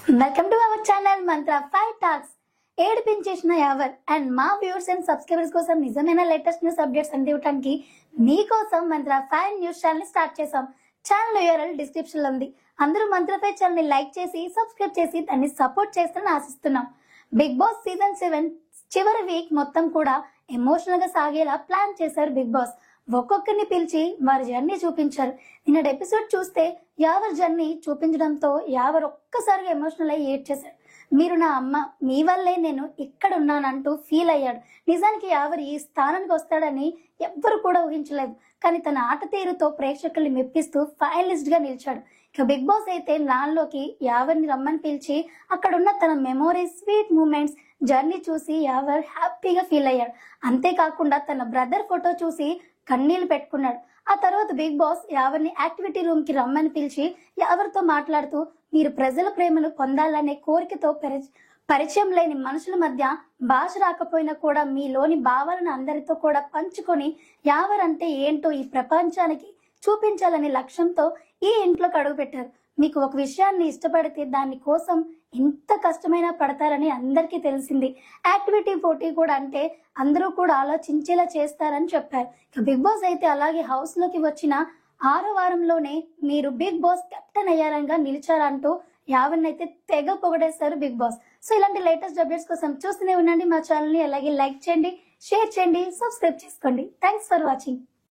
Welcome to our channel Mantra 5 talks. ఏడిపించేసిన ever and మా viewers and subscribers కోసం నిజమైన latest news updates అందివ్వడానికి మీకోసం మంత్ర 5 news channel ని start చేసాం. ఛానల్ URL డిస్క్రిప్షన్ లో ఉంది. అందరూ మంత్ర 5 ఛానల్ ని లైక్ చేసి సబ్స్క్రైబ్ చేసి దాన్ని సపోర్ట్ చేస్తారని ఆశిస్తున్నాం. బిగ్ బాస్ సీజన్ 7 చివరి వీక్ మొత్తం కూడా ఎమోషనల్ గా సాగేలా ప్లాన్ చేశారు బిగ్ బాస్. ఒక్కొక్కరిని పిలిచి వారి జర్నీ చూపించారు. నిన్నటి ఎపిసోడ్ చూస్తే యావర్ జర్నీ చూపించడంతో యావర్ ఒక్కసారిగా ఎమోషనల్ అయ్యి ఏడ్చేశాడు. మీరు నా అమ్మ, మీ వల్లే నేను ఇక్కడ ఉన్నానంటూ ఫీల్ అయ్యాడు. నిజానికి యావర్ ఈ స్థానానికి వస్తాడని ఎవ్వరు కూడా ఊహించలేదు. కానీ తన ఆట తీరుతో ప్రేక్షకుల్ని మెప్పిస్తూ ఫైనలిస్ట్ గా నిలిచాడు. ఇక బిగ్ బాస్ అయితే నాన్లోకి యావర్ని రమ్మని పిలిచి అక్కడున్న తన మెమోరీస్, స్వీట్ మూమెంట్స్, జర్నీ చూసి యావర్ హ్యాపీగా ఫీల్ అయ్యాడు. అంతేకాకుండా తన బ్రదర్ ఫోటో చూసి కన్నీళ్లు పెట్టుకున్నాడు. ఆ తర్వాత బిగ్ బాస్ యావర్ని యాక్టివిటీ రూమ్ కి రమ్మని పిలిచి యావర్తో మాట్లాడుతూ, మీరు ప్రజల ప్రేమను పొందాలనే కోరికతో పరిచయం లేని మనుషుల మధ్య భాష రాకపోయినా కూడా మీలోని భావాలను అందరితో కూడా పంచుకొని యావర్ అంటే ఏంటో ఈ ప్రపంచానికి చూపించాలనే లక్ష్యంతో ఈ ఇంట్లోకి అడుగుపెట్టారు. మీకు ఒక విషయాన్ని ఇష్టపడితే దాని కోసం ఎంత కష్టమైనా పడతారని అందరికీ తెలిసింది. యాక్టివిటీ పోటీ కూడా అంటే అందరూ కూడా ఆలోచించేలా చేస్తారని చెప్పారు. ఇక బిగ్ బాస్ అయితే అలాగే హౌస్ లోకి వచ్చిన 6వ వారంలోనే మీరు బిగ్ బాస్ కెప్టెన్ అయ్యారంగా నిలిచారంటూ యావన్నైతే తెగ పొగడేశారు బిగ్ బాస్. సో ఇలాంటి లేటెస్ట్ అప్డేట్స్ కోసం చూస్తూనే ఉండండి మా ఛానల్ ని. అలాగే లైక్ చేయండి, షేర్ చేయండి, సబ్స్క్రైబ్ చేసుకోండి. Thanks for watching.